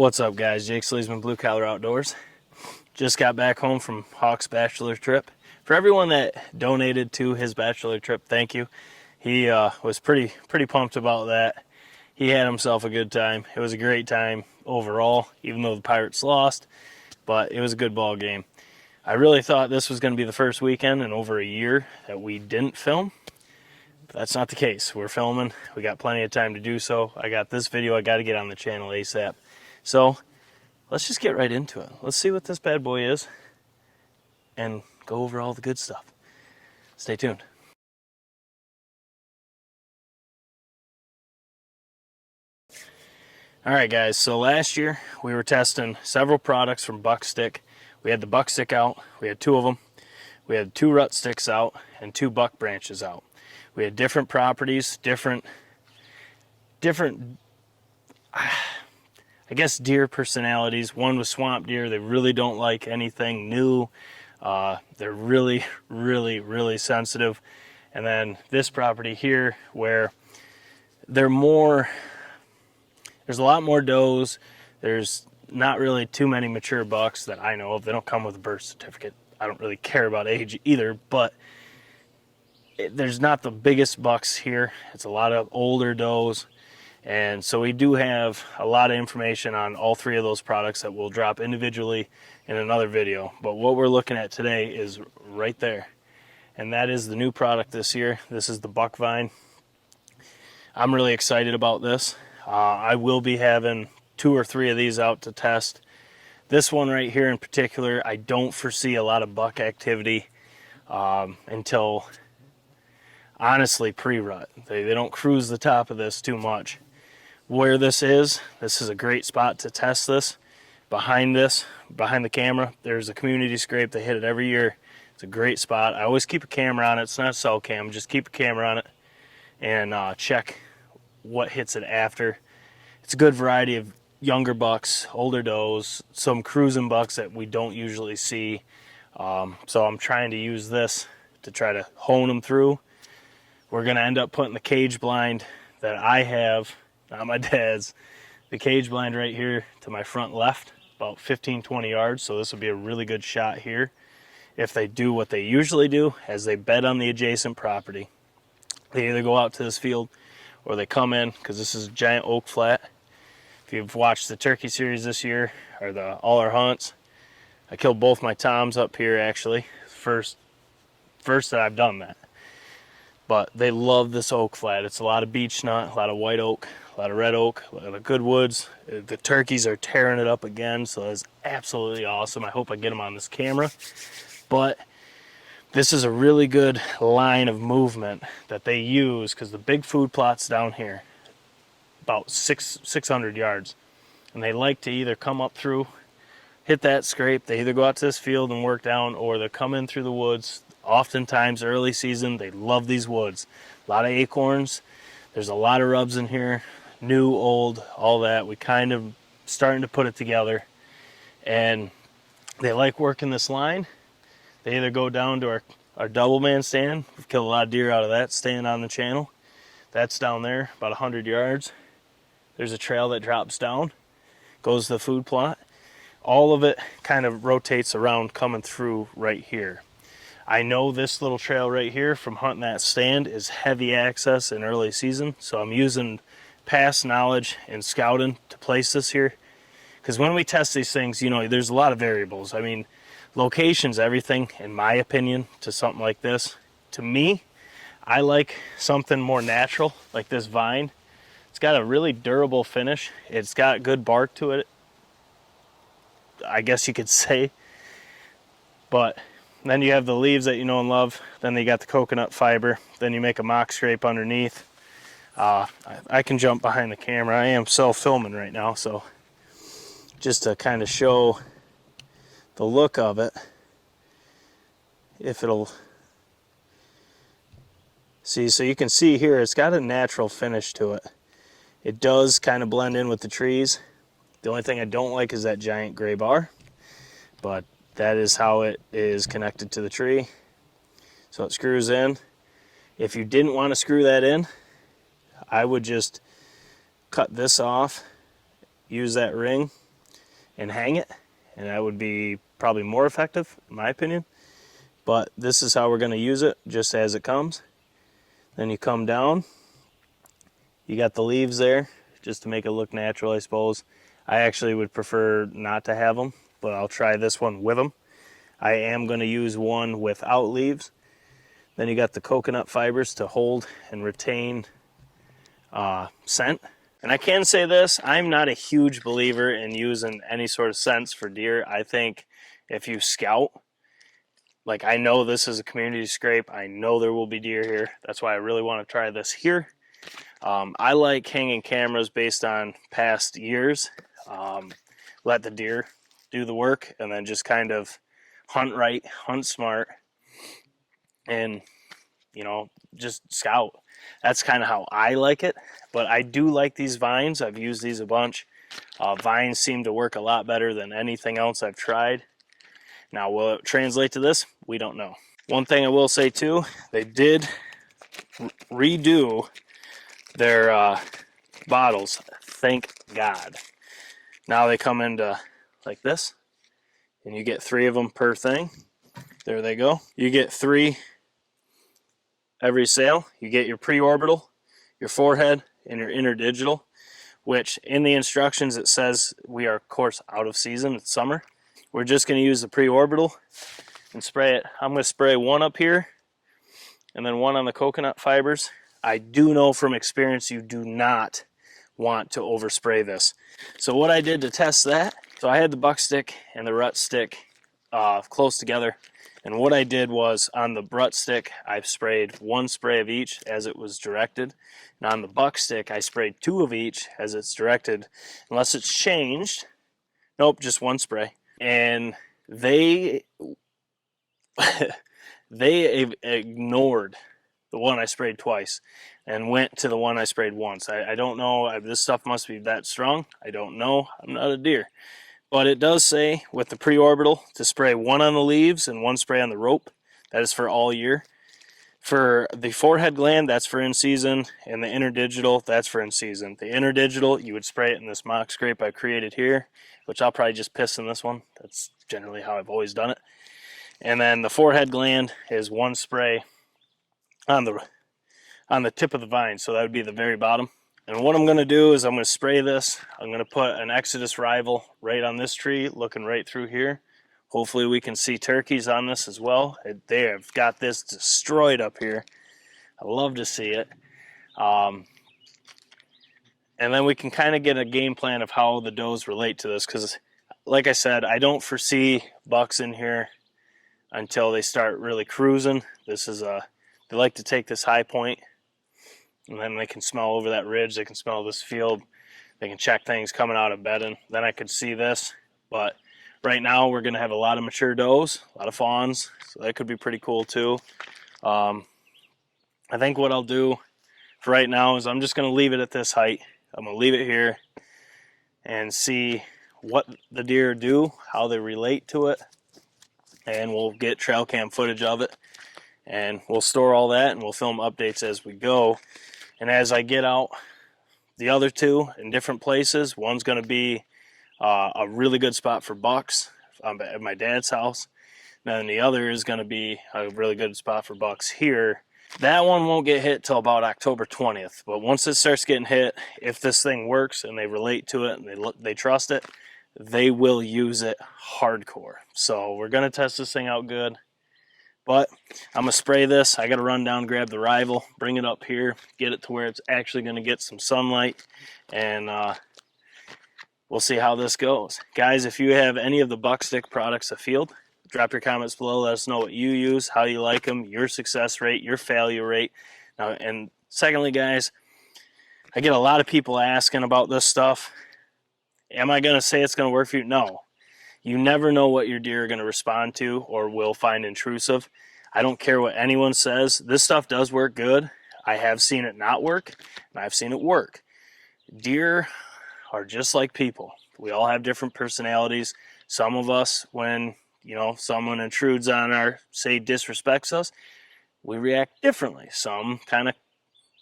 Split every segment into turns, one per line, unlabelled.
What's up, guys? Jake SLEASMAN, Blue Collar Outdoors. Just got back home from Hawk's bachelor trip. For everyone that donated to his bachelor trip, thank you. He was pretty pumped about that. He had himself a good time. It was a great time overall, even though the Pirates lost, but it was a good ball game. I really thought this was going to be the first weekend in over a year that we didn't film. But that's not the case. We're filming. We got plenty of time to do so. I got this video I got to get on the channel ASAP. So let's just get right into it. Let's see what this bad boy is and go over all the good stuff. Stay tuned. Alright guys, so last year we were testing several products from buckstik. We had the buckstik out, we had 2 of them. We had 2 rut sticks out and 2 buck branches out. We had different properties, different I guess deer personalities. One was swamp deer. They really don't like anything new. They're really sensitive. And then this property here where there's a lot more does. There's not really too many mature bucks that I know of. They don't come with a birth certificate. I don't really care about age either, but there's not the biggest bucks here. It's a lot of older does. And so we do have a lot of information on all 3 of those products that we'll drop individually in another video. But what we're looking at today is right there. And that is the new product this year. This is the buckvine. I'm really excited about this. I will be having 2 or 3 of these out to test. This one right here in particular, I don't foresee a lot of buck activity until, honestly, pre-rut. They don't cruise the top of this too much. Where this is a great spot to test this. Behind the camera, there's a community scrape. They hit it every year. It's a great spot. I always keep a camera on it. It's not a cell cam. Just keep a camera on it and check what hits it after. It's a good variety of younger bucks, older does, some cruising bucks that we don't usually see. So I'm trying to use this to try to hone them through. We're going to end up putting the cage blind that I have, not my dad's, the cage blind right here to my front left, about 15-20 yards. So this will be a really good shot here. If they do what they usually do, as they bed on the adjacent property, they either go out to this field or they come in, because this is a giant oak flat. If you've watched the turkey series this year, or all our hunts, I killed both my toms up here actually. First that I've done that. But they love this oak flat. It's a lot of beech nut, a lot of white oak, a lot of red oak, a lot of good woods. The turkeys are tearing it up again, so that's absolutely awesome. I hope I get them on this camera. But this is a really good line of movement that they use, because the big food plot's down here, about 600 yards. And they like to either come up through, hit that scrape, they either go out to this field and work down, or they come in through the woods. Oftentimes early season, they love these woods. A lot of acorns. There's a lot of rubs in here, new, old, all that. We kind of starting to put it together. And they like working this line. They either go down to our double man stand. We've killed a lot of deer out of that stand on the channel. That's down there, about 100 yards. There's a trail that drops down, goes to the food plot. All of it kind of rotates around coming through right here. I know this little trail right here from hunting that stand is heavy access in early season, so I'm using past knowledge and scouting to place this here. Because when we test these things, you know, there's a lot of variables. I mean, location's everything, in my opinion, to something like this. To me, I like something more natural, like this vine. It's got a really durable finish. It's got good bark to it, I guess you could say. But then you have the leaves that you know and love. Then you got the coconut fiber. Then you make a mock scrape underneath. I can jump behind the camera. I am self-filming right now, so just to kind of show the look of it, if it'll see. So you can see here, it's got a natural finish to it. It does kind of blend in with the trees. The only thing I don't like is that giant gray bar, but that is how it is connected to the tree. So it screws in. If you didn't want to screw that in, I would just cut this off, use that ring, and hang it, and that would be probably more effective in my opinion. But this is how we're going to use it, just as it comes. Then you come down, you got the leaves there just to make it look natural, I suppose. I actually would prefer not to have them, but I'll try this one with them. I am going to use one without leaves. Then you got the coconut fibers to hold and retain scent. And I can say this, I'm not a huge believer in using any sort of scents for deer. I think if you scout, like I know this is a community scrape, I know there will be deer here. That's why I really want to try this here. I like hanging cameras based on past years. Let the deer do the work and then just kind of hunt right, hunt smart, and you know, just scout. That's kind of how I like it. But I do like these vines. I've used these a bunch. Vines seem to work a lot better than anything else I've tried. Now, will it translate to this? We don't know. One thing I will say too, they did redo their bottles. Thank God. Now they come into like this, and you get 3 of them per thing. There they go. You get 3 every sale. You get your pre-orbital, your forehead, and your interdigital, which in the instructions it says we are, of course, out of season. It's summer. We're just going to use the pre-orbital and spray it. I'm going to spray 1 up here and then 1 on the coconut fibers. I do know from experience you do not want to overspray this. So what I did to test that, so I had the buckstick and the rut stick close together. And what I did was on the butt stick, I sprayed 1 spray of each as it was directed. And on the buck stick, I sprayed 2 of each as it's directed, unless it's changed. Nope, just 1 spray. And they ignored the one I sprayed twice and went to the one I sprayed once. I don't know. This stuff must be that strong. I don't know. I'm not a deer. But it does say with the pre-orbital to spray 1 on the leaves and 1 spray on the rope. That is for all year. For the forehead gland, that's for in season, and the interdigital, that's for in season. The interdigital, you would spray it in this mock scrape I created here, which I'll probably just piss in this one. That's generally how I've always done it. And then the forehead gland is 1 spray on the tip of the vine, so that would be the very bottom. And what I'm going to do is I'm going to spray this. I'm going to put an Exodus rival right on this tree, looking right through here. Hopefully we can see turkeys on this as well. They have got this destroyed up here. I love to see it. And then we can kind of get a game plan of how the does relate to this, because like I said, I don't foresee bucks in here until they start really cruising. This is they like to take this high point, and then they can smell over that ridge. They can smell this field. They can check things coming out of bedding. Then I could see this. But right now we're going to have a lot of mature does, a lot of fawns, so that could be pretty cool too. I think what I'll do for right now is I'm just going to leave it at this height. I'm going to leave it here and see what the deer do, how they relate to it, and we'll get trail cam footage of it, and we'll store all that, and we'll film updates as we go. And as I get out the other 2 in different places, one's going to be a really good spot for bucks at my dad's house. And then the other is going to be a really good spot for bucks here. That one won't get hit till about October 20th. But once it starts getting hit, if this thing works and they relate to it and they trust it, they will use it hardcore. So we're going to test this thing out good. But I'm going to spray this. I got to run down, grab the rival, bring it up here, get it to where it's actually going to get some sunlight, and we'll see how this goes. Guys, if you have any of the buckstick products afield, drop your comments below. Let us know what you use, how you like them, your success rate, your failure rate. Now, and secondly, guys, I get a lot of people asking about this stuff. Am I going to say it's going to work for you? No. You never know what your deer are going to respond to or will find intrusive. I don't care what anyone says. This stuff does work good. I have seen it not work, and I've seen it work. Deer are just like people. We all have different personalities. Some of us, when someone intrudes on our, say, disrespects us, we react differently. Some kind of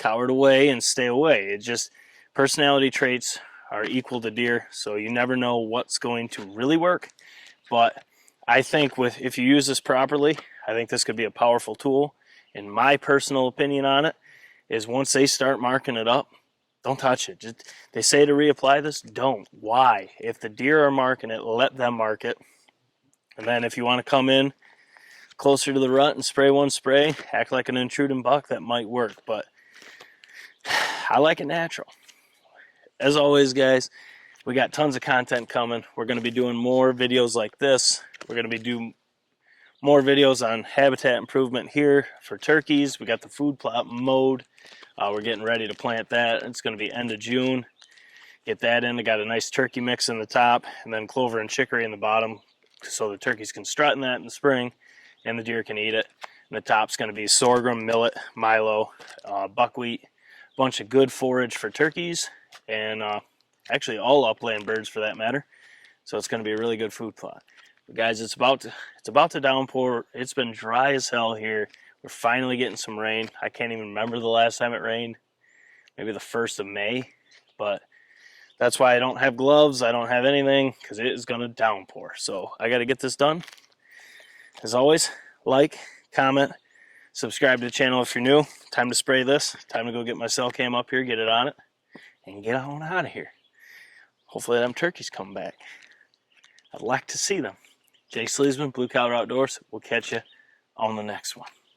cowered away and stay away. It just, personality traits are equal to deer, so you never know what's going to really work. But I think if you use this properly, I think this could be a powerful tool. And my personal opinion on it is once they start marking it up, don't touch it. They say to reapply this, don't. Why? If the deer are marking it, let them mark it. And then if you want to come in closer to the rut and spray one spray, act like an intruding buck, that might work. But I like it natural. As always, guys, we got tons of content coming. We're going to be doing more videos like this. We're going to be doing more videos on habitat improvement here for turkeys. We got the food plot mowed. We're getting ready to plant that. It's going to be end of June. Get that in. I got a nice turkey mix in the top, and then clover and chicory in the bottom, so the turkeys can strut in that in the spring, and the deer can eat it. And the top's going to be sorghum, millet, milo, buckwheat, a bunch of good forage for turkeys, and actually all upland birds for that matter. So it's going to be a really good food plot. But guys, it's about to downpour. It's been dry as hell here. We're finally getting some rain. I can't even remember the last time it rained. Maybe the 1st of May. But that's why I don't have gloves. I don't have anything, because it is going to downpour. So I got to get this done. As always, like, comment, subscribe to the channel if you're new. Time to spray this. Time to go get my cell cam up here, get it on it, and get on out of here. Hopefully them turkeys come back. I'd like to see them. Jake Sleasman, Blue Collar Outdoors. We'll catch you on the next one.